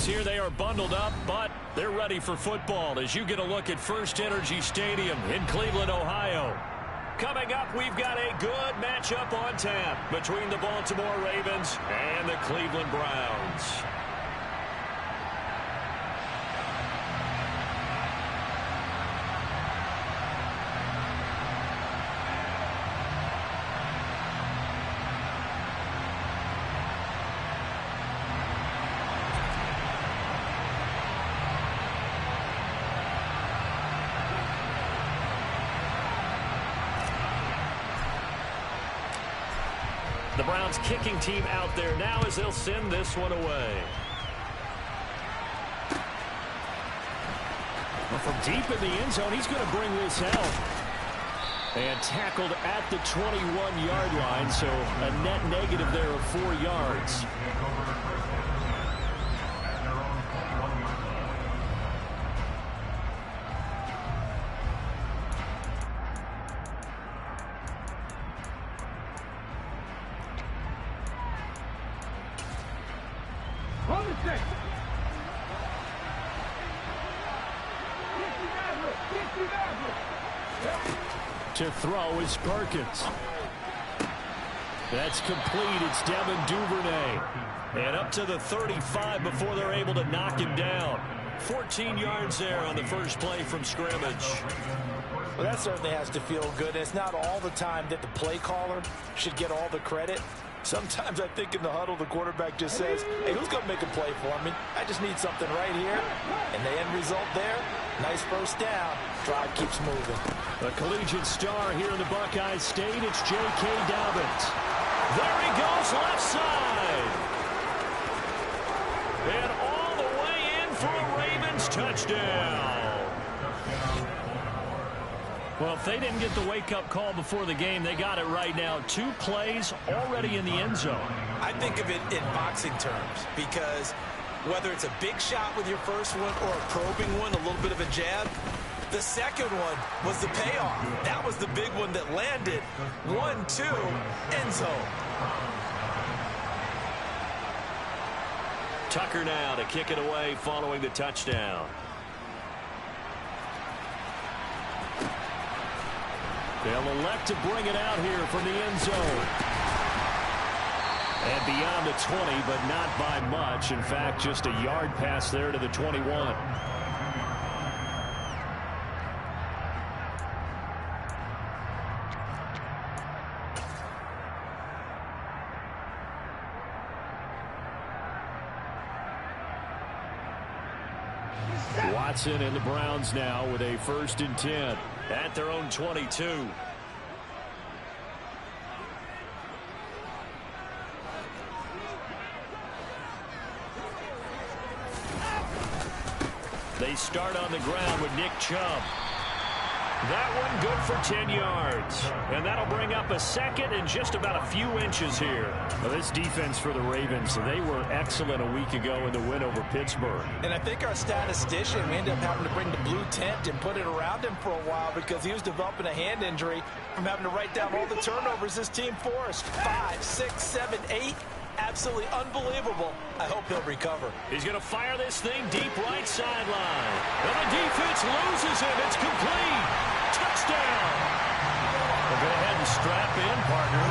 fans here, they are bundled up, but they're ready for football as you get a look at First Energy Stadium in Cleveland, Ohio. Coming up, we've got a good matchup on tap between the Baltimore Ravens and the Cleveland Browns. The Browns kicking team out there now as they'll send this one away. Well, from deep in the end zone, he's going to bring this out. And tackled at the 21-yard line, so a net negative there of 4 yards. To throw is Perkins. That's complete. It's Devin Duvernay. And up to the 35 before they're able to knock him down. 14 yards there on the first play from scrimmage. Well, that certainly has to feel good. It's not all the time that the play caller should get all the credit. Sometimes I think in the huddle, the quarterback just says, hey, who's going to make a play for me? I just need something right here. And the end result there, nice first down. Drive keeps moving. A collegiate star here in the Buckeye State. It's J.K. Dobbins. There he goes left side. And all the way in for a Ravens touchdown. Well, if they didn't get the wake-up call before the game, they got it right now. 2 plays already in the end zone. I think of it in boxing terms because whether it's a big shot with your first one or a probing one, a little bit of a jab, the second one was the payoff. That was the big one that landed. 1-2, end zone. Tucker now to kick it away following the touchdown. They'll elect to bring it out here from the end zone. And beyond the 20, but not by much. In fact, just a yard pass there to the 21. Watson and the Browns now with a 1st and 10 at their own 22. They start on the ground with Nick Chubb. That one good for 10 yards. And that'll bring up a second and just about a few inches here. Well, this defense for the Ravens, they were excellent a week ago in the win over Pittsburgh. And I think our statistician, we ended up having to bring the blue tent and put it around him for a while because he was developing a hand injury from having to write down all the turnovers this team forced. 5, 6, 7, 8. Absolutely unbelievable. I hope he'll recover. He's going to fire this thing deep right sideline. And the defense loses him. It's complete. Touchdown. Well, go ahead and strap in, partner.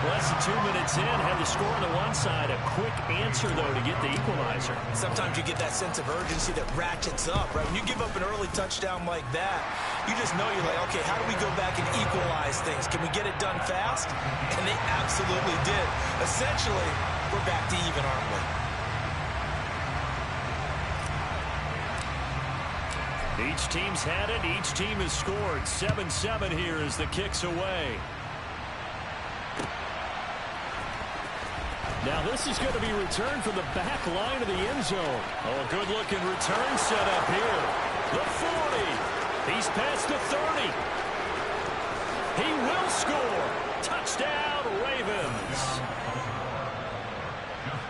Less than 2 minutes in, had the score on the one side. A quick answer, though, to get the equalizer. Sometimes you get that sense of urgency that ratchets up, right? When you give up an early touchdown like that, you just know you're like, okay, how do we go back and equalize things? Can we get it done fast? And they absolutely did. Essentially, we're back to even, aren't we? Each team's had it. Each team has scored. 7-7 here as the kick's away. Now this is going to be returned from the back line of the end zone. Oh, a good-looking return set up here. The 40. He's past the 30. He will score. Touchdown, Ravens.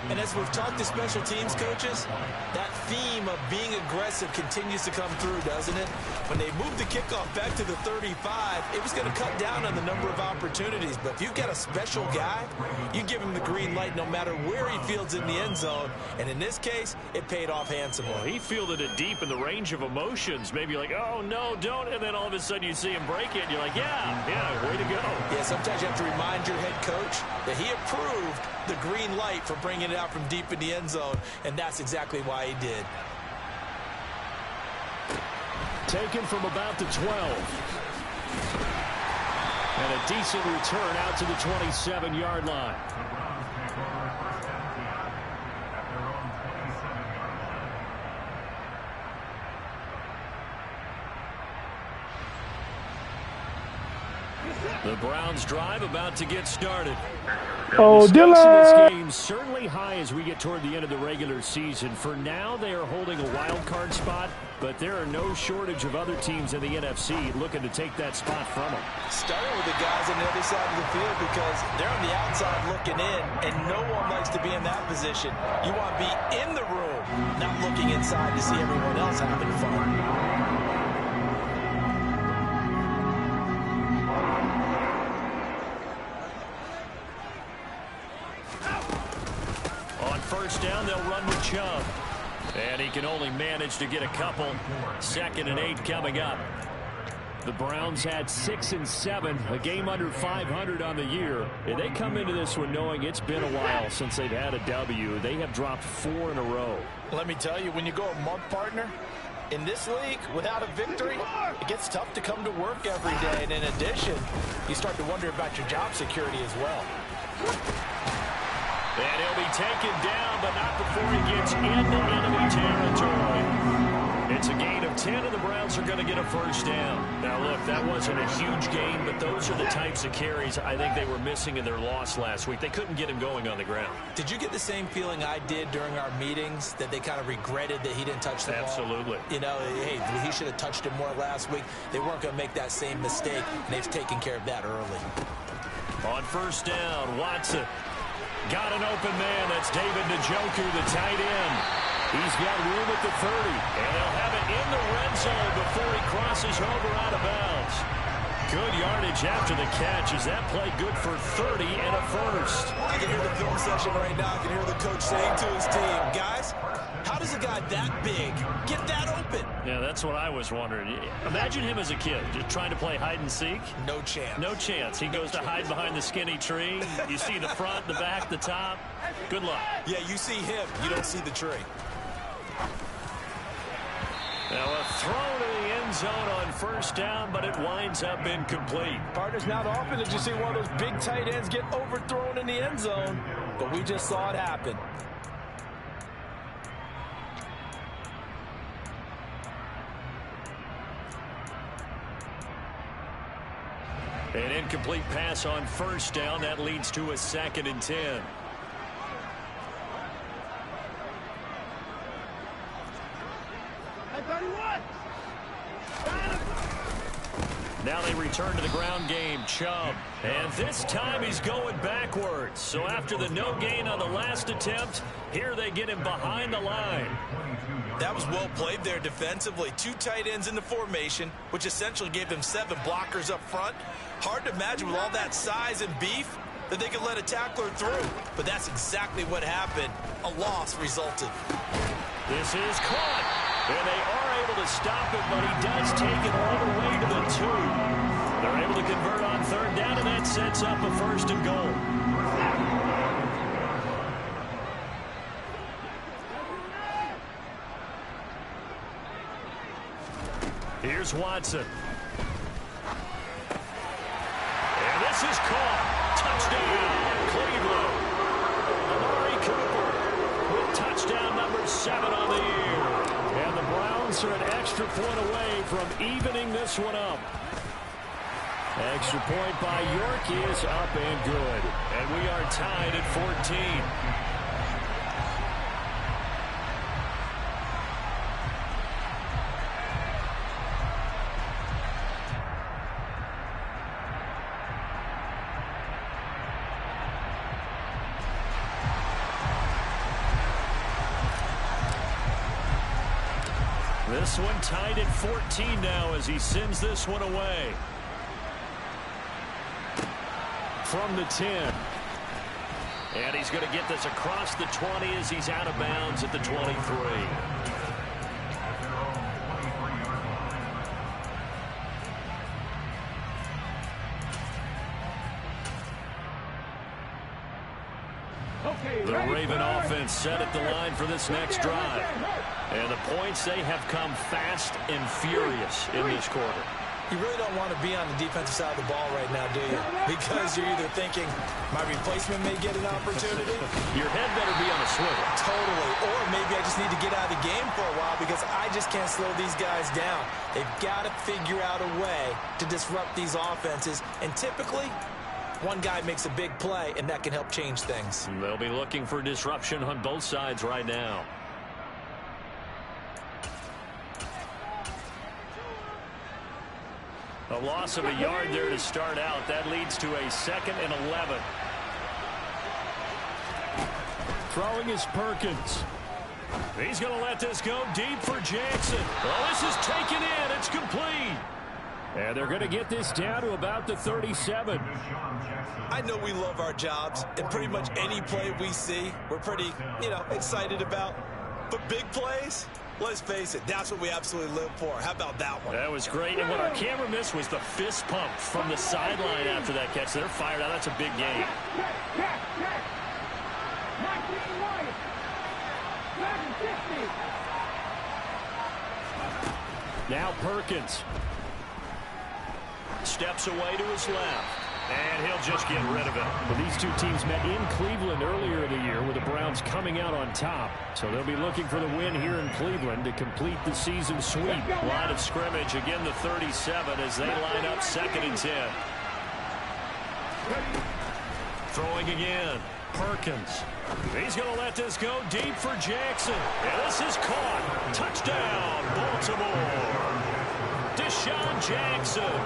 And as we've talked to special teams coaches, that theme of being aggressive continues to come through, doesn't it? When they moved the kickoff back to the 35, it was going to cut down on the number of opportunities. But if you've got a special guy, you give him the green light no matter where he fields in the end zone. And in this case, it paid off handsomely. Well, he fielded it deep in the range of emotions. Maybe like, oh, no, don't. And then all of a sudden you see him break it, and you're like, yeah, way to go. Yeah, sometimes you have to remind your head coach that he approved the green light for bringing it out from deep in the end zone, and that's exactly why he did. Taken from about the 12. And a decent return out to the 27-yard line. The Browns drive about to get started. Oh, Dylan! This game certainly high as we get toward the end of the regular season. For now, they are holding a wild card spot, but there are no shortage of other teams in the NFC looking to take that spot from them. Starting with the guys on the other side of the field because they're on the outside looking in, and no one likes to be in that position. You want to be in the room, not looking inside to see everyone else having fun. First down, they'll run with Chubb. And he can only manage to get a couple. 2nd and 8 coming up. The Browns had 6 and 7, a game under 500 on the year. And they come into this one knowing it's been a while since they've had a W. They have dropped 4 in a row. Let me tell you, when you go a month, partner, in this league, without a victory, it gets tough to come to work every day. And in addition, you start to wonder about your job security as well. And he'll be taken down, but not before he gets into enemy territory. It's a gain of 10, and the Browns are going to get a first down. Now, look, that wasn't a huge gain, but those are the types of carries I think they were missing in their loss last week. They couldn't get him going on the ground. Did you get the same feeling I did during our meetings, that they kind of regretted that he didn't touch the ball? Absolutely. You know, hey, he should have touched it more last week. They weren't going to make that same mistake, and they've taken care of that early. On first down, Watson. Got an open man. That's David Njoku, the tight end. He's got room at the 30. And they'll have it in the red zone before he crosses over out of bounds. Good yardage after the catch. Is that play good for 30 and a first? I can hear the film session right now. I can hear the coach saying to his team, guys, how does a guy that big get that open? Yeah, that's what I was wondering. Imagine him as a kid, just trying to play hide and seek. No chance. No chance. He goes to hide behind the skinny tree. You see the front, the back, the top. Good luck. Yeah, you see him. You don't see the tree. Now a throw to the end zone on first down, but it winds up incomplete. Partners, not often did you see one of those big tight ends get overthrown in the end zone, but we just saw it happen. An incomplete pass on first down. That leads to a 2nd and 10. Now they return to the ground game. Chubb. And this time he's going backwards. So after the no gain on the last attempt, here they get him behind the line. That was well played there defensively. 2 tight ends in the formation, which essentially gave them 7 blockers up front. Hard to imagine with all that size and beef that they could let a tackler through. But that's exactly what happened. A loss resulted. This is caught. And they are able to stop it, but he does take it all the way to the 2. They're able to convert on 3rd down, and that sets up a 1st and goal. Here's Watson. And this is caught. Touchdown, Cleveland. Amari Cooper with touchdown number 7 on the year. And the Browns are an extra point away from evening this one up. Extra point by York is up and good. And we are tied at 14. This one tied at 14 now as he sends this one away. From the 10. And he's going to get this across the 20 as he's out of bounds at the 23. The Raven offense set at the line for this next drive. And the points, they have come fast and furious in this quarter. You really don't want to be on the defensive side of the ball right now, do you? Because you're either thinking, my replacement may get an opportunity. Your head better be on a swivel. Totally. Or maybe I just need to get out of the game for a while because I just can't slow these guys down. They've got to figure out a way to disrupt these offenses. And typically, one guy makes a big play, and that can help change things. They'll be looking for disruption on both sides right now. A loss of a yard there to start out. That leads to a 2nd and 11. Throwing is Perkins. He's going to let this go deep for Jackson. Well, this is taken in. It's complete. And they're going to get this down to about the 37. I know we love our jobs, and pretty much any play we see, we're pretty, excited about. But big plays, let's face it, that's what we absolutely live for. How about that one? That was great. And what our camera missed was the fist pump from the sideline after that catch. They're fired out. That's a big game. Now Perkins. Steps away to his left. And he'll just get rid of it. Well, these two teams met in Cleveland earlier in the year with the Browns coming out on top. So they'll be looking for the win here in Cleveland to complete the season sweep. Line of scrimmage, again the 37 as they line up 2nd and 10. Throwing again. Perkins. He's going to let this go deep for Jackson. And this is caught. Touchdown, Baltimore. Deshaun Jackson.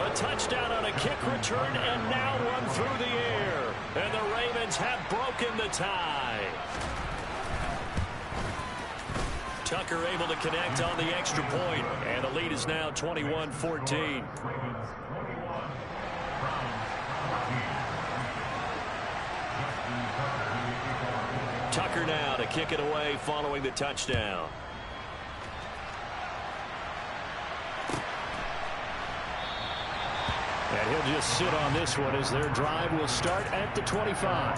A touchdown on a kick return and now run through the air. And the Ravens have broken the tie. Tucker able to connect on the extra point. And the lead is now 21-14. Tucker now to kick it away following the touchdown. And he'll just sit on this one as their drive will start at the 25.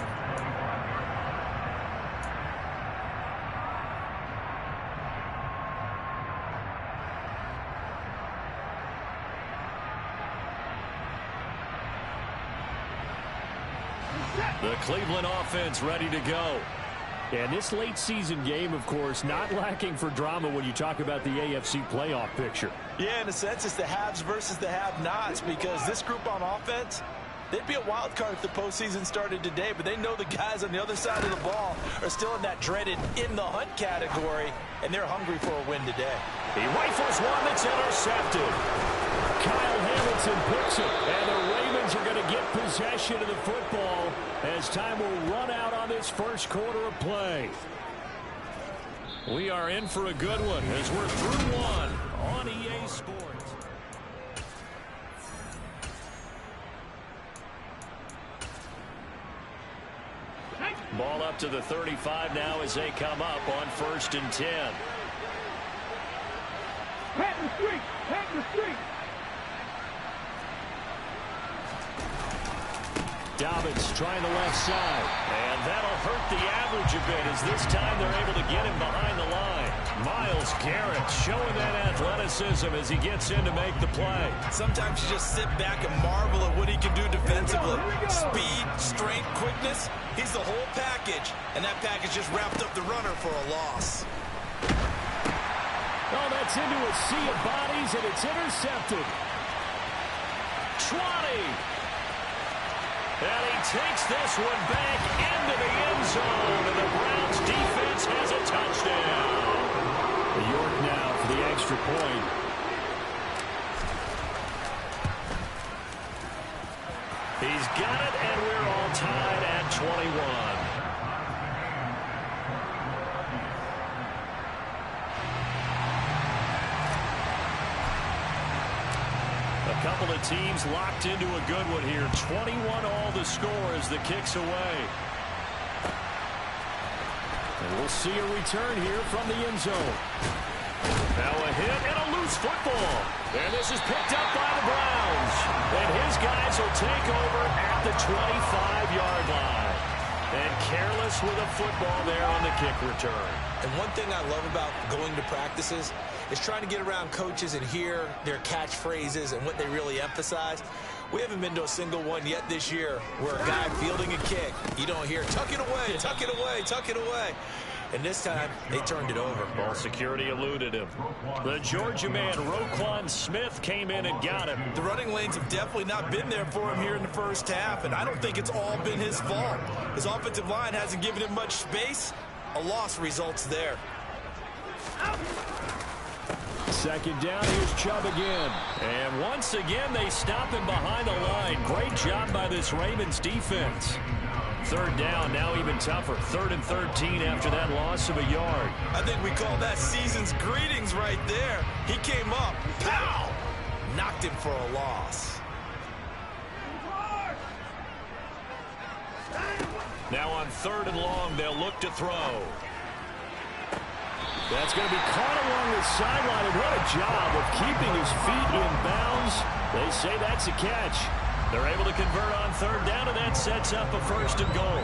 The Cleveland offense ready to go. And this late season game, of course, not lacking for drama when you talk about the AFC playoff picture. Yeah, in a sense, it's the haves versus the have-nots because this group on offense, they'd be a wild card if the postseason started today, but they know the guys on the other side of the ball are still in that dreaded in-the-hunt category, and they're hungry for a win today. He rifles one that's intercepted. Kyle Hamilton picks it, and the Ravens are going to get possession of the football as time will run out on this first quarter of play. We are in for a good one as we're through one on EA Sports. Ball up to the 35 now as they come up on 1st and 10. Pat the street! Pat the street! Dobbins trying the left side. And that'll hurt the average a bit as this time they're able to get him behind the line. Myles Garrett showing that athleticism as he gets in to make the play. Sometimes you just sit back and marvel at what he can do defensively. Speed, strength, quickness, he's the whole package. And that package just wrapped up the runner for a loss. Oh, that's into a sea of bodies, and it's intercepted. 20. And he takes this one back into the end zone, and the Browns defense has a touchdown. York now for the extra point. He's got it, and we're all tied at 21. teams locked into a good one here. 21 all the score as the kick's away. And we'll see a return here from the end zone. Now a hit and a loose football. And this is picked up by the Browns. And his guys will take over at the 25-yard line. And careless with a football there on the kick return. And one thing I love about going to practices is trying to get around coaches and hear their catchphrases and what they really emphasize. We haven't been to a single one yet this year where a guy fielding a kick, you don't hear, tuck it away, tuck it away, tuck it away. And this time, they turned it over. Ball security eluded him. The Georgia man, Roquan Smith, came in and got him. The running lanes have definitely not been there for him here in the first half, and I don't think it's all been his fault. His offensive line hasn't given him much space. A loss results there. Second down, here's Chubb again. And once again, they stop him behind the line. Great job by this Ravens defense. Third down, now even tougher. 3rd and 13 after that loss of a yard. I think we call that season's greetings right there. He came up, pow! Knocked him for a loss. Now on 3rd and long, they'll look to throw. That's going to be caught along the sideline, and what a job of keeping his feet in bounds. They say that's a catch. They're able to convert on 3rd down, and that sets up a 1st and goal.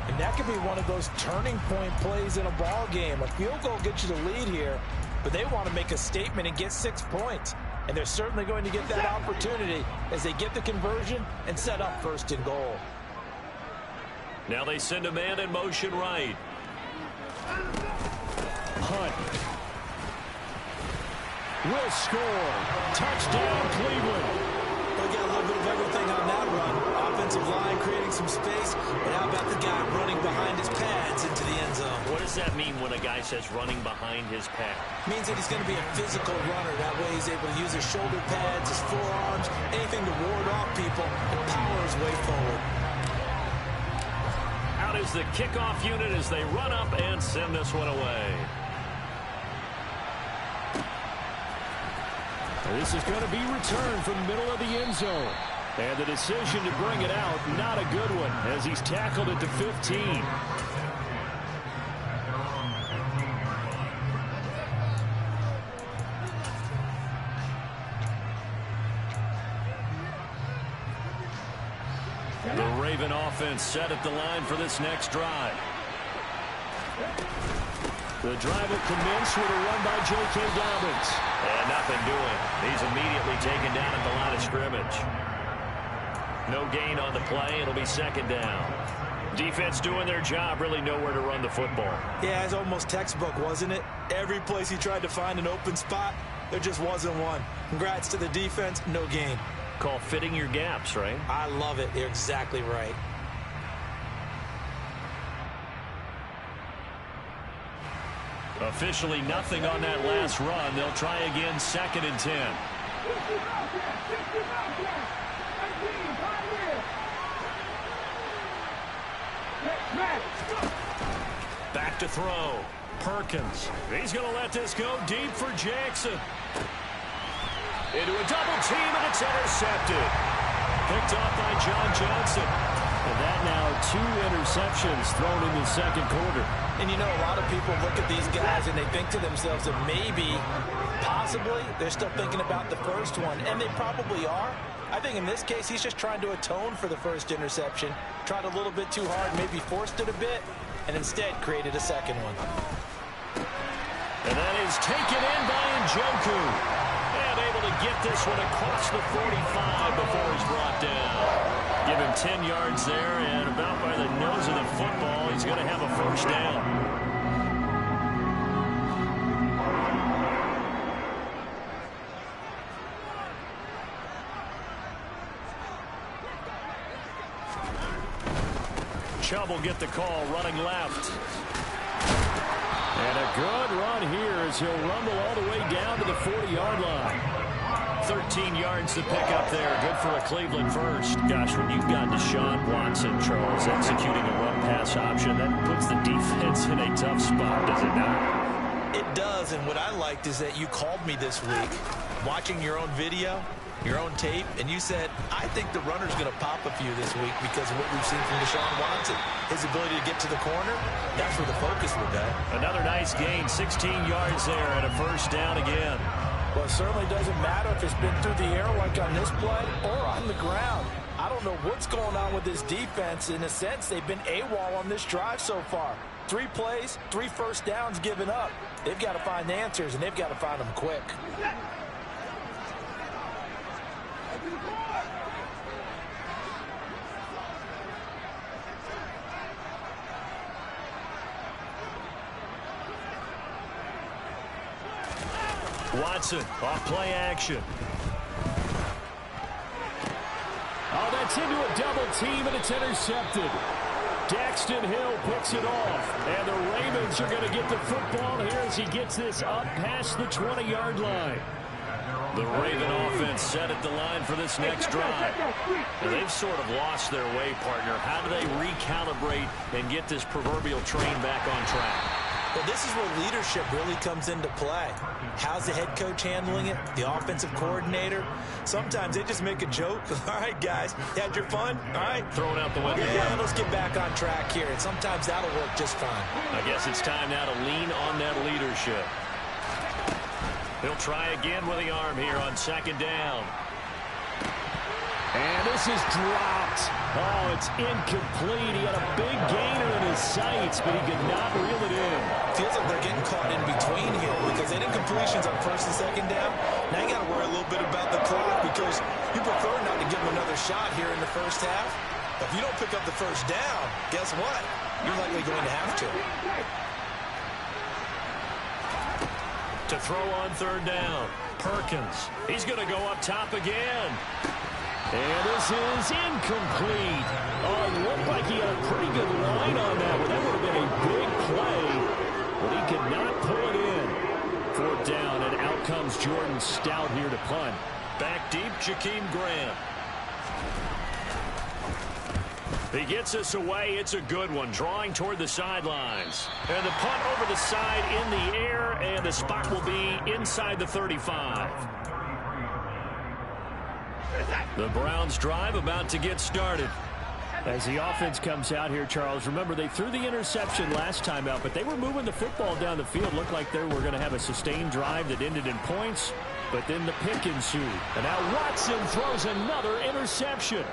And that could be one of those turning point plays in a ball game. A field goal gets you the lead here, but they want to make a statement and get 6 points. And they're certainly going to get that opportunity as they get the conversion and set up 1st and goal. Now they send a man in motion right. Hunt will score. Touchdown, Cleveland. They get a little bit of everything on that run. Offensive line creating some space. And how about the guy running behind his pads into the end zone? What does that mean when a guy says running behind his pad? Means that he's going to be a physical runner. That way he's able to use his shoulder pads, his forearms, anything to ward off people and power his way forward. Out is the kickoff unit as they run up and send this one away. This is going to be returned from the middle of the end zone. And the decision to bring it out, not a good one, as he's tackled at the 15. The Raven offense set at the line for this next drive. The drive will commence with a run by J.K. Dobbins. And nothing doing. He's immediately taken down at the line of scrimmage. No gain on the play. It'll be 2nd down. Defense doing their job, really nowhere to run the football. Yeah, it's almost textbook, wasn't it? Every place he tried to find an open spot, there just wasn't one. Congrats to the defense, no gain. Call fitting your gaps, right? I love it. You're exactly right. Officially nothing on that last run. They'll try again, 2nd and 10. Back to throw. Perkins. He's going to let this go deep for Jackson. Into a double team, and it's intercepted. Picked off by John Johnson. And that now 2 interceptions thrown in the 2nd quarter. And you know, a lot of people look at these guys and they think to themselves that maybe, possibly, they're still thinking about the first one. And they probably are. I think in this case, he's just trying to atone for the first interception. Tried a little bit too hard, maybe forced it a bit, and instead created a 2nd one. And that is taken in by Njoku. And able to get this one across the 45 before he's brought down. Give him 10 yards there, and about by the nose of the football, he's going to have a 1st down. Chubb will get the call, running left. And a good run here as he'll rumble all the way down to the 40-yard line. 13 yards to pick up there. Good for a Cleveland 1st. Gosh, when you've got Deshaun Watson, Charles, executing a run-pass option, that puts the defense in a tough spot, does it not? It does, and what I liked is that you called me this week, watching your own video, your own tape, and you said, I think the runner's going to pop a few this week because of what we've seen from Deshaun Watson. His ability to get to the corner, that's where the focus will be. Another nice gain, 16 yards there and a first down again. Well, it certainly doesn't matter if it's been through the air like on this play or on the ground. I don't know what's going on with this defense. In a sense, they've been AWOL on this drive so far. 3 plays, 3 first downs given up. They've got to find answers, and they've got to find them quick. Watson off play action. Oh, that's into a double team, and it's intercepted. Daxton Hill picks it off, and the Ravens are going to get the football here as he gets this up past the 20-yard line. The Raven offense set at the line for this next drive. And they've sort of lost their way, partner. How do they recalibrate and get this proverbial train back on track? Well, this is where leadership really comes into play. How's the head coach handling it? The offensive coordinator? Sometimes they just make a joke. All right, guys, you had your fun? All right. Throwing out the window. Yeah, let's get back on track here. And sometimes that'll work just fine. I guess it's time now to lean on that leadership. He'll try again with the arm here on second down. And this is dropped. Oh, it's incomplete. He had a big gainer in his sights, but he could not reel it in. Feels like they're getting caught in between here because they did completions on first and second down. Now you got to worry a little bit about the clock because you prefer not to give them another shot here in the first half. But if you don't pick up the first down, guess what? You're likely going to have to. To throw on third down, Perkins. He's going to go up top again. And this is incomplete. Oh, it looked like he had a pretty good line on that one. That would have been a big play, but he could not pull it in. 4th down, and out comes Jordan Stout here to punt. Back deep, Jakeem Grant. He gets us away. It's a good one, drawing toward the sidelines. And the punt over the side in the air, and the spot will be inside the 35. The Browns drive about to get started. As the offense comes out here, Charles, remember they threw the interception last time out, but they were moving the football down the field. Looked like they were going to have a sustained drive that ended in points, but then the pick ensued. And now Watson throws another interception.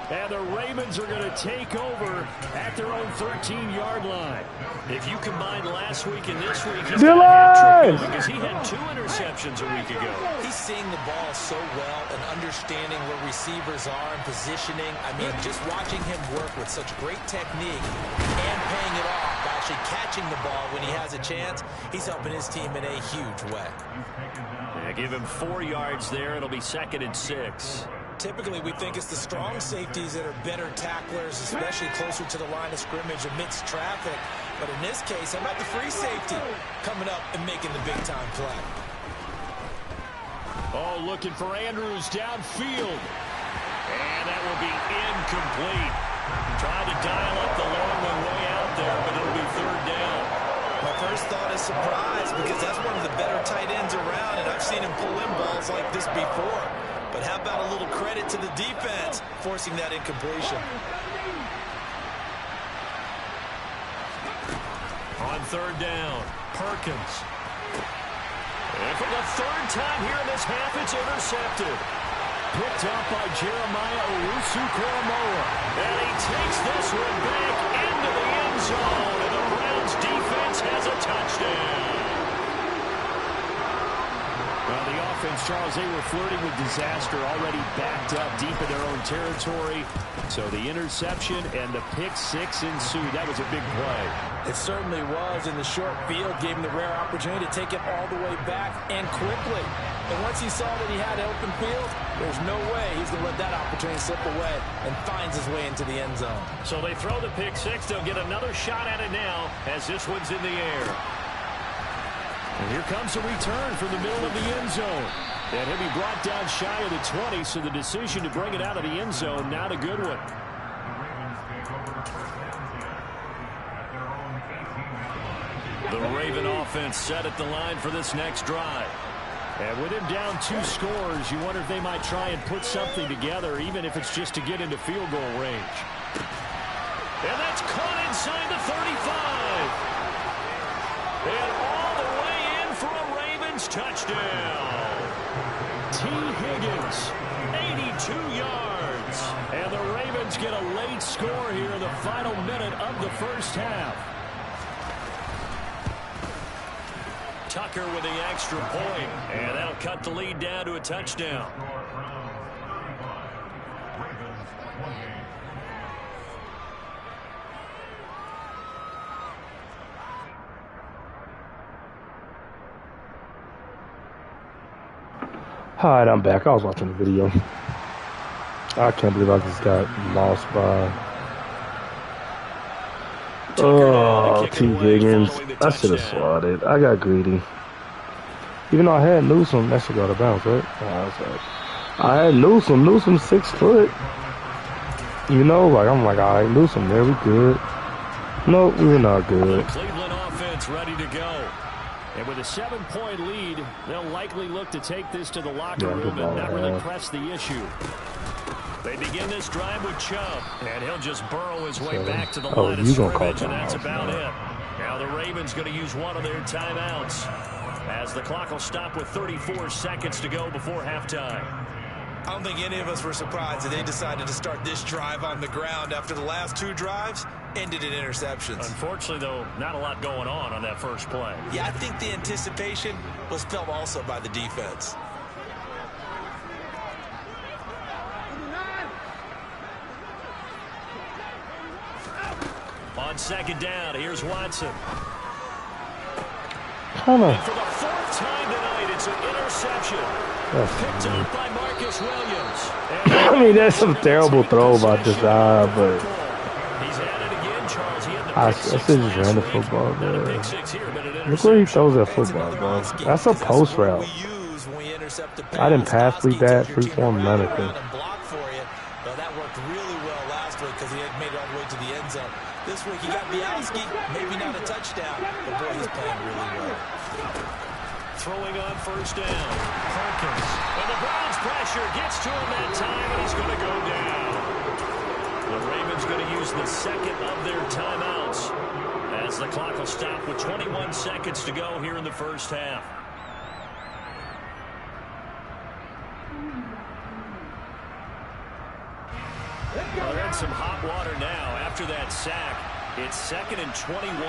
And the Ravens are going to take over at their own 13-yard line. If you combine last week and this week, he's got a hat trick because he had 2 interceptions a week ago. He's seeing the ball so well and understanding where receivers are and positioning. I mean, just watching him work with such great technique and paying it off by actually catching the ball when he has a chance, he's helping his team in a huge way. Yeah, give him 4 yards there. It'll be 2nd and 6. Typically, we think it's the strong safeties that are better tacklers, especially closer to the line of scrimmage amidst traffic. But in this case, how about the free safety coming up and making the big-time play? Oh, looking for Andrews downfield. And that will be incomplete. Tried to dial up the long one way out there, but it'll be 3rd down. My first thought is surprise because that's one of the better tight ends around, and I've seen him pull in balls like this before. But how about a little credit to the defense forcing that incompletion? On 3rd down, Perkins. And for the 3rd time here in this half, it's intercepted. Picked up by Jeremiah Owusu-Koramoah. And he takes this one back into the end zone. And the Browns defense has a touchdown. Well, the offense, Charles, they were flirting with disaster, already backed up deep in their own territory. So the interception and the pick-6 ensued. That was a big play. It certainly was, and the short field gave him the rare opportunity to take it all the way back and quickly. And once he saw that he had open field, there's no way he's going to let that opportunity slip away, and finds his way into the end zone. So they throw the pick-6. They'll get another shot at it now as this one's in the air. And here comes a return from the middle of the end zone. And he'll be brought down shy of the 20, so the decision to bring it out of the end zone, not a good one. The Raven offense set at the line for this next drive. And with him down 2 scores, you wonder if they might try and put something together, even if it's just to get into field goal range. And that's caught inside the 35. And all the way in for a Ravens touchdown. T. Higgins, 82 yards. And the Ravens get a late score here in the final minute of the first half. Tucker with the extra point, and that'll cut the lead down to a touchdown. Alright, I'm back. I was watching the video. I can't believe I just got lost by T. Higgins. I should have swatted. I got greedy. Even though I had Newsome, that should go out of bounds, right? I had Newsome. Newsome 6 foot. You know, like I'm like, alright, Newsome, there we good. Nope, we were not good. The Cleveland offense ready to go. And with a 7-point lead, they'll likely look to take this to the locker room and not really press the issue. They begin this drive with Chubb, and he'll just burrow his way back to the line of scrimmage, and that's about it. Now the Ravens going to use one of their timeouts, as the clock will stop with 34 seconds to go before halftime. I don't think any of us were surprised that they decided to start this drive on the ground after the last 2 drives ended in interceptions. Unfortunately, though, not a lot going on that first play. Yeah, I think the anticipation was felt also by the defense. On second down, here's Watson. Come on. And for the 4th time tonight, it's an interception. Picked up by Marcus Williams. I mean, that's some terrible throw by Desire, but He's at it again, Charles. He had the I pick should six just ran the last week. football, Not a bro. pick six here, but an Look where he interception. throws that football, bro. That's a post route. I didn't pass lead that, freeform, none of it. That worked really well last week because he had made it all the way to the end zone. This week he got Bialski, maybe not a touchdown, but boy, he's playing really well. Throwing on first down. Perkins. And the Browns pressure gets to him that time, and he's going to go down. The Ravens going to use the second of their timeouts as the clock will stop with 21 seconds to go here in the first half. Well, they're in some hot water now after that sack. It's 2nd and 21.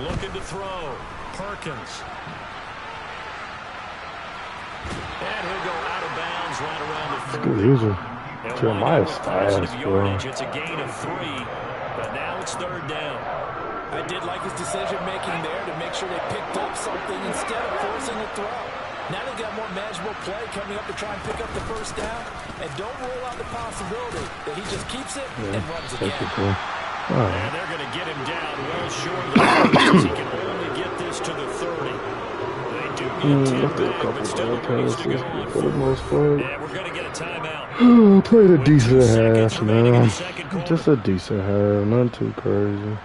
Looking to throw. Perkins. And he'll go out of bounds right around the 30. Good user. Jeremiah's fast, bro. It's a gain of 3, but now it's 3rd down. I did like his decision-making there to make sure they picked up something instead of forcing a throw. Now they've got more manageable play coming up to try and pick up the first down. And don't rule out the possibility that he just keeps it and runs again. And they're going to get him down well short of the 30. He can only get this to the 30. They do get 10 back, but still a ways to go on for the most part. And we're going to get a timeout. Played a decent half, man. Just a decent half, nothing too crazy.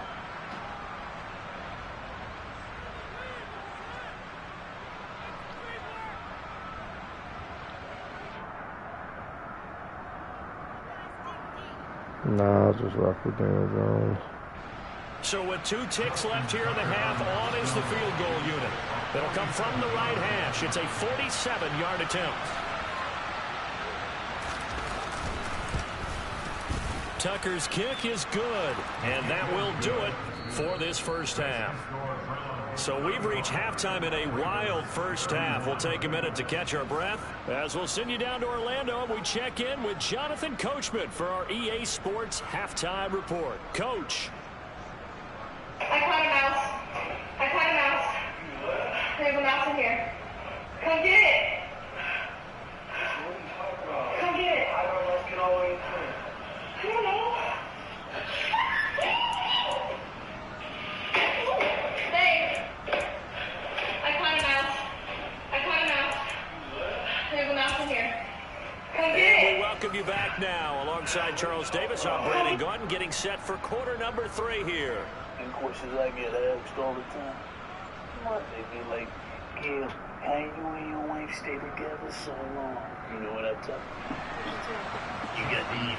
Nah, I'll just rock with Dan Jones. So with 2 ticks left here in the half, on is the field goal unit. It'll come from the right hash. It's a 47-yard attempt. Tucker's kick is good, and that will do it for this first half. So we've reached halftime in a wild first half. We'll take a minute to catch our breath as we'll send you down to Orlando and we check in with Jonathan Coachman for our EA Sports Halftime Report. Coach. I caught a mouse. I caught a mouse. There's a mouse in here. Come get it. Come get it. I don't know. Thanks. I caught a mouse. I caught a mouse. There's a mouse in here. Come get it. We'll welcome you back back now alongside Charles Davis. I'm Brandon Gordon getting set for quarter number 3 here. And questions I get asked all the time. What? They be like, yeah, how you and your wife stay together so long? You know what I tell them? You got to eat.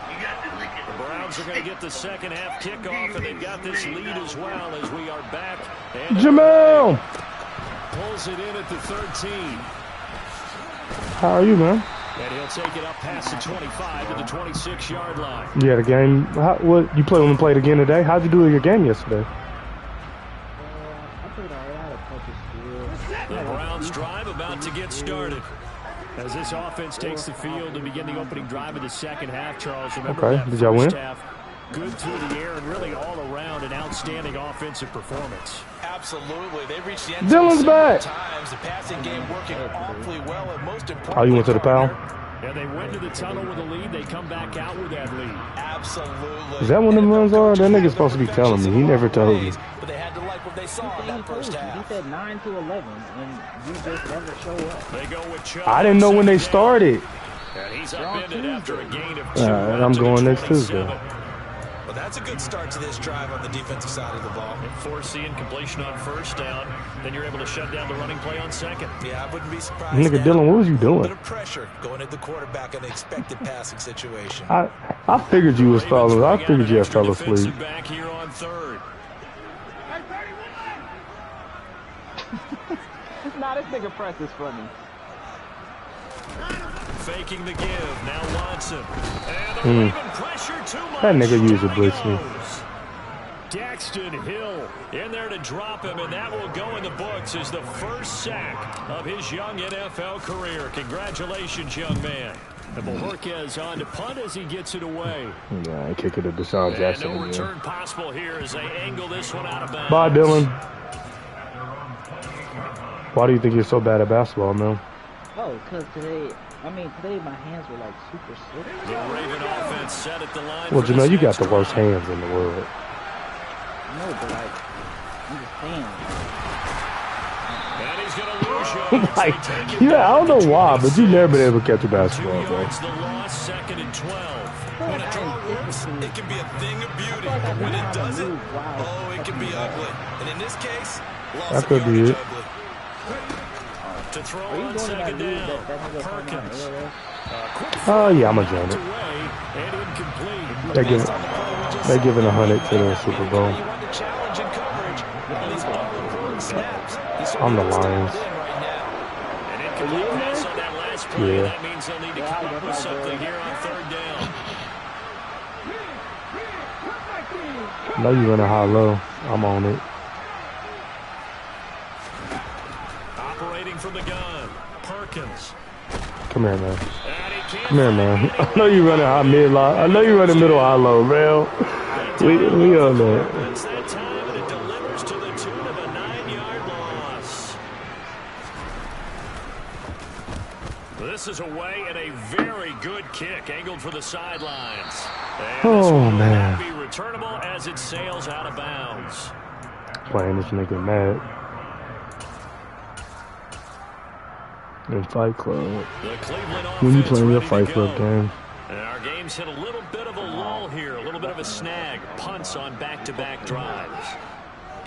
You got to lick it. The Browns are going to get the second half kickoff, and they've got this lead as well as we are back. And Jamal! Pulls it in at the 13. How are you, man? And he'll take it up past the 25 to the 26-yard line. You had a game. What you played again today? How'd you do in your game yesterday? I played alright. I had a couple steals. The Browns drive about to get started. As this offense takes the field to begin the opening drive of the second half, Charles, remember Okay, that did y'all win? first half, good through the air and really all around an outstanding offensive performance. Absolutely. They reached the end Dylan's zone back. several times. The passing game working awfully well, and most importantly, Oh, you went to the pal? Yeah, they went to the tunnel with a lead. They come back out with that lead. Absolutely. Is that when them runs are? That nigga's supposed to be telling me. He never told me. But they had to like what they saw in He that told first you. He half. said 9 to 11, and you just never show up. They go with Chubb. I didn't know when they started. And he's upended after a gain of 2. Alright, I'm going next Tuesday. Well, that's a good start to this drive on the defensive side of the ball. Forcing completion on first down. Then you're able to shut down the running play on second. Yeah, I wouldn't be surprised. Nigga, now. Dylan, what was you A doing? bit of pressure going at the quarterback in the expected passing situation. I figured you was falling. I figured you had fell asleep. Back here on third. Nah, this nigga press is funny. Faking the give. Now Watson. And they're leaving pressure too much. That nigga used to blitz me. Daxton Hill in there to drop him, and that will go in the books as the first sack of his young NFL career. Congratulations, young man. And Bojorquez on to punt as he gets it away. Yeah, I kick it to Deshaun And Jackson no again. return possible here as they angle this one out of bounds. Bye, Dylan. Why do you think you're so bad at basketball, man? Oh, because today my hands were like super slick. The Raven offense set at the line. Well, for Jamel, this you got next the worst drive. hands in the world. No, but like, I'm just saying. And he's going to lose yards. Like, They take it yeah, I down don't to know why, but you 26. never been able to catch a 2 basketball, bro. yards the loss, second and 12. When a draw works, it can be a thing of beauty. But when it doesn't, oh, it can be ugly. And in this case, loss That of could be yardage it. ugly. To throw Are you on going to that second league down. that nigga from Perkins. ALS? Oh, yeah, I'm going to join it. Away and incomplete. They're giving 100 to the Super Bowl. You want to challenge in coverage on these all-important snaps. I'm the Lions. An incomplete pass on that last play. Yeah. That means they'll need to come up with something here on third down. I know you running high-low. I'm on it. Operating from the gun. Perkins. Come here, man. And he can't Come here, find man. anyone. I know you running high mid-low. I know you running middle high-low, man. We on that. It's that time, and it delivers to the tune of a 9-yard loss. This is away and a very good kick angled for the sidelines. And this Oh, one will man. not be returnable as it sails out of bounds. Playing this nigga mad. In Fight Club. The Cleveland When you offense playing your ready to Fight Club go. game. And our game's hit a little bit of a lull here, a little bit of a snag. Punts on back-to-back drives.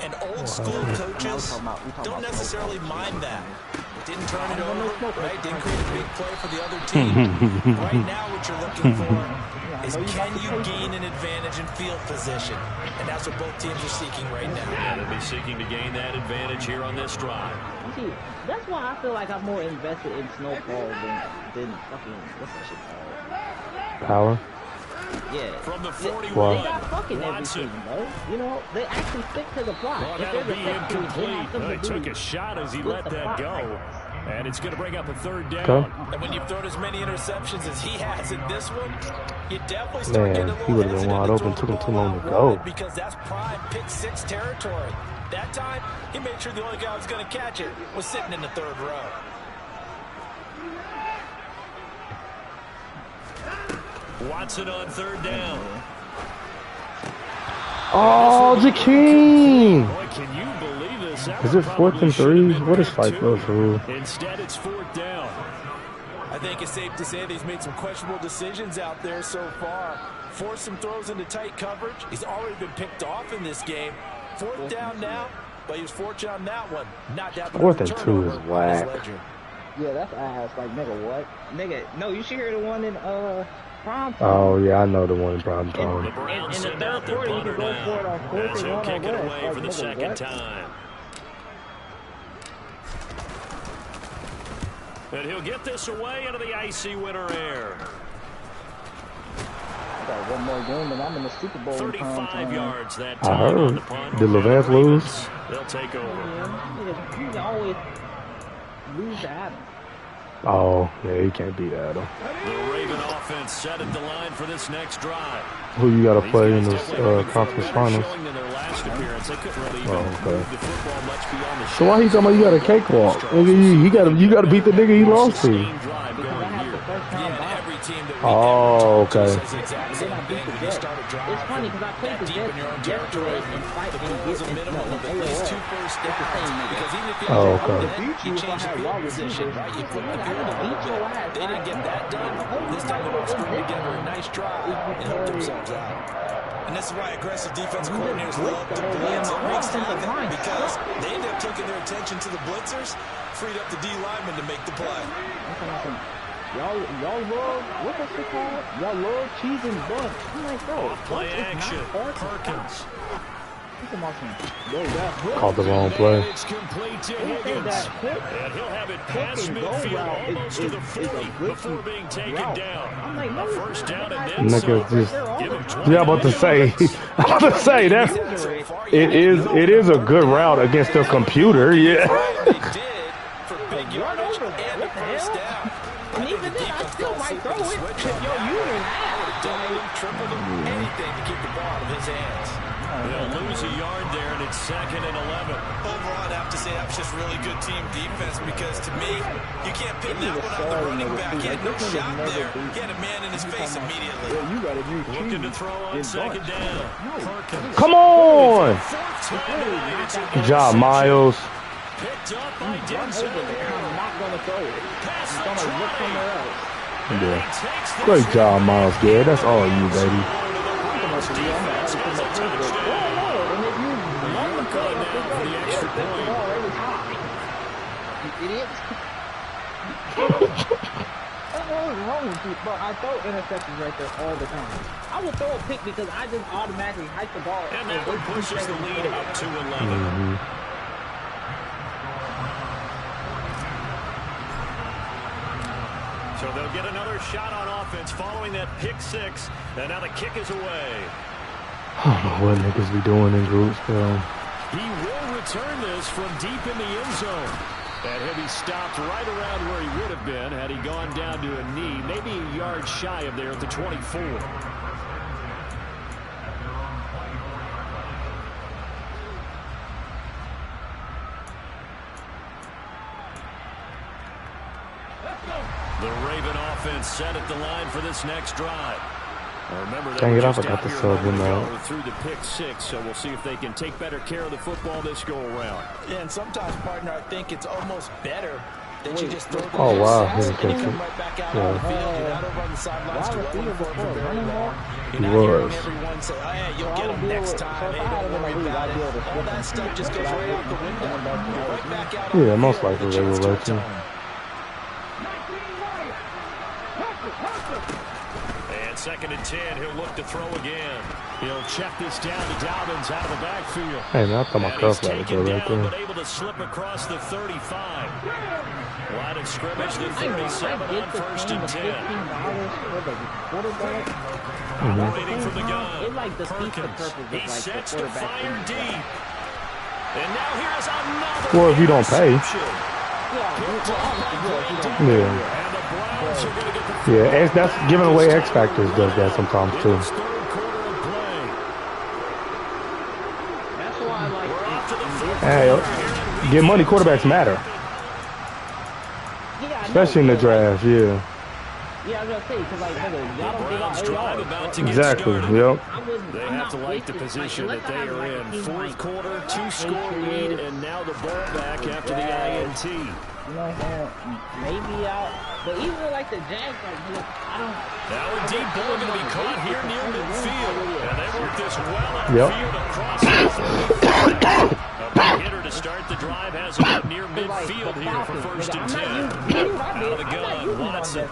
And old school coaches don't necessarily mind that. Didn't turn it over, right? Didn't create a big play for the other team. Right now what you're looking for is can you gain an advantage in field position? And that's what both teams are seeking right now. Yeah, they'll be seeking to gain that advantage here on this drive. See, that's why I feel like I'm more invested in Snowfall than fucking, what's that shit called? Power. Yeah. From the They 41, got fucking Watson. everything, bro. You know, they actually stick to the plot. Well, If that'll there's be a set piece, they incomplete. have something They to took do. a shot as he Split let the that plot. go. And it's going to bring up a third down. Okay. And when you've thrown as many interceptions as he has in this one, you definitely start Man, getting a he little would've been hesitant wide to open. throw Took him the too ball long out to go. wide because that's prime pick six territory. That time, he made sure the only guy who was going to catch it was sitting in the third row. Watson on third down. Oh, Jakeem! Boy, can you believe this? That Is one it 4th and probably should have 3? been What is picked Fight too. Club's rule? Instead, it's fourth down. I think it's safe to say that he's made some questionable decisions out there so far. Forced some throws into tight coverage. He's already been picked off in this game. 4th down now, but he was fortunate on that one. Not that 4th and 2 is whack. Yeah, that's ass. Like, nigga, what? Nigga, no, you should hear the one in, prime time. Oh, yeah, I know the one in prime time. The Browns send out their punter now, as he'll kick it away for the second time. And he'll get this away into the icy winter air. I got one more game and I'm in the Super Bowl. 35 yards that I time on the heard. punt. Did Levance lose? They'll take over. Yeah, you can always lose to Adam. Oh, yeah, he can't beat Adam. The Raven offense set at the line for this next drive. Who you got to play in this conference finals? Oh, okay. So why he talking about you got a cakewalk? You got to beat the nigga he lost to. Oh, okay. It's funny because I played the Jets yesterday and fight and get in AOL. Oh, okay. You change the field position, right? You put the field a little bit. They didn't get that done. This time they want to string together a nice drive and help themselves out. And this is why aggressive defensive coordinators love to blitz and Rick Steven, because they end up taking their attention to the blitzers, freed up the D lineman to make the play. Y'all love, what's that shit called? Y'all love cheese and bun. I'm like, bro, play action. Perkins. Called the wrong play. It's complete to Higgins. And he'll have it past midfield almost to the 40 before being taken down. A first down and then some. Give him 20. Yeah, I'm about to say that's it is a good route against the computer. Yeah. They did for big yardage and a first down. And even then, I still might throw it if your unit Double, triple, anything to keep the ball out of his hands. They'll lose a yard there, and it's 2nd and 11. Overall, I'd have to say that was just really good team defense because, to me, you can't pin that one on the running back. He had no shot there. He had a man in his face immediately. Looking to throw on 2nd down. Perkins. Come on. Good job, Miles. Picked up by Denzel. I'm not going to throw it. I'm going to look somewhere else. Yeah. Great job, Miles. Yeah, that's all you, baby. But I throw interceptions right there all the time. I would throw a pick because I just automatically hike the ball. And that one pushes the lead up to 11. So they'll get another shot on offense following that pick 6. And now the kick is away. I don't know what niggas be doing in groups, bro. He will return this from deep in the end zone. And he'll be stopped right around where he would have been had he gone down to a knee, maybe a yard shy of there at the 24. The Raven offense set at the line for this next drive. Remember, Dang it, I forgot to sub him out. Through the pick 6, so we'll see if they can take better care of the football this go around. Yeah, and sometimes, partner, I think it's almost better that you just throw the Oh, wow. pass He and you come right back out on the field. You're not over on the sidelines dwelling for very long. You're not hearing everyone say, oh, yeah, you'll get them next time. Hey, don't worry about it. All that stuff just goes right out the window. You're right back out on Yeah, the most field likely with a they will chance let to you. return. And 2nd and 10, he'll look to throw again. He'll check this down to Dobbins out of the backfield. Hey, man, I thought my cuff And right he's taken there. down, but able to slip across the 35. Line of scrimmage, the 37 on 1st and 10. Waiting from the gun. Perkins, he sets to fire deep. And now here's another. Well, if you don't pay. Yeah. And the Browns are going to get the Yeah, that's giving away X Factors does that sometimes, too. third quarter of play. That's why I like We're off to the 4th. Hey, get money, quarterbacks matter. Especially in the draft, yeah. Yeah, I was gonna say, because like, nigga, y'all don't give Browns out drive ARs. about to get Exactly, started. yep. They have to like the position that they are in. 4th quarter, 2-score lead, and now the ball back after the INT. You know what I'm saying? Maybe out But even with, like, the Jags, like, look, I don't... Now a deep ball going to be caught here near midfield. And they work this well Yep. upfield across the A big hitter to start the drive has it up near midfield here for first and 10. Out of the gun, Watson.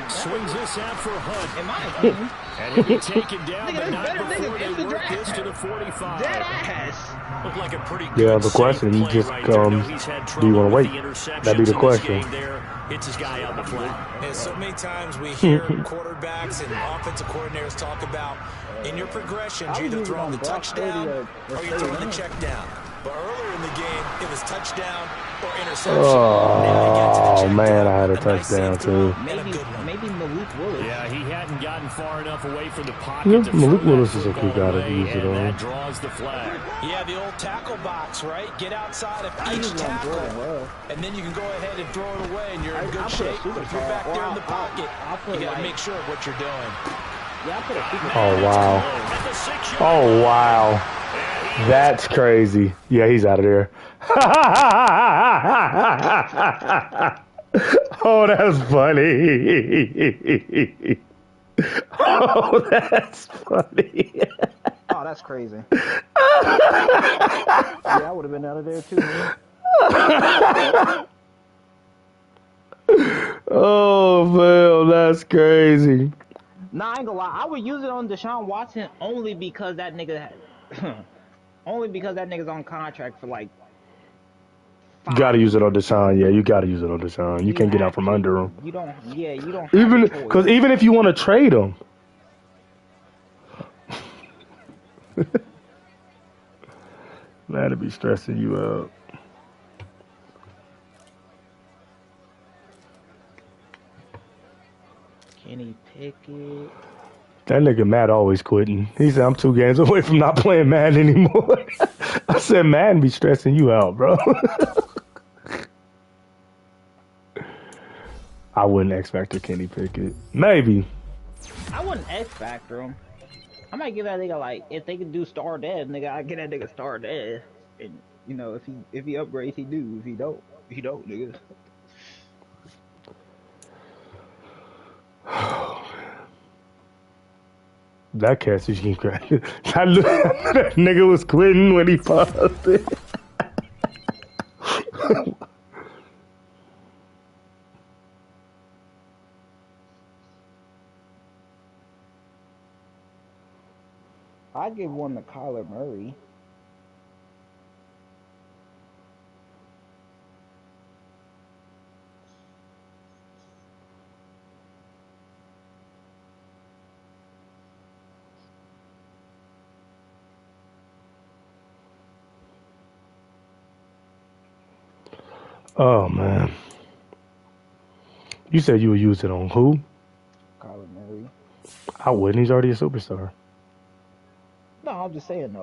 Swings this out for Hunt. In my opinion. And he'll be taken down, but not better before niggas they in the work this draft. to the 45. Dead ass. Looked like a pretty Yeah, good the question, safe just, play right there. No, he's had do you trouble want to with wait? the interceptions That'd be the in this question. game there. Hits his guy out the flat. And so many times we hear quarterbacks and offensive coordinators talk about in your progressions, you're either throwing the touchdown or you're throwing the check down. But earlier in the game, it was touchdown or interception. Oh, man, I had a touchdown, too. Maybe Malik Willis. Yeah, he hadn't gotten far enough away from the pocket. Yeah, to Malik throw Willis that is a football good guy to away, use it and on. that draws the flag. Yeah, the old tackle box, right? Get outside of each tackle, and then you can go ahead and throw it away, and you're in good shape. But if you're back there in the pocket, you got to make sure of what you're doing. Oh, wow. Oh, wow. That's crazy. Yeah, he's out of there. Oh, that's funny. Oh, that's funny. Oh, that's crazy. Yeah, I would have been out of there too, man. Oh, man, that's crazy. Nah, I ain't gonna lie. I would use it on Deshaun Watson only because that nigga had... only because that nigga's on contract for like... You gotta use it on Deshaun. Yeah, you gotta use it on Deshaun. You can't get out from under him. You don't have Because even if you want to trade him. That'd be stressing you out. Kenny Pickett. That nigga Matt always quitting. He said, I'm 2 games away from not playing Madden anymore. I said, Madden be stressing you out, bro. I wouldn't X Factor Kenny Pickett. Maybe. I wouldn't X Factor him. I might give that nigga, like, if they could do star dead, nigga, I get that nigga star dead. And, you know, if he upgrades, he do. If he don't, nigga. That catch is incredible. That nigga was quitting when he paused it. I'd give one to Kyler Murray. Oh, man. You said you would use it on who? Kyler Murray. I wouldn't. He's already a superstar. No, I'm just saying, though.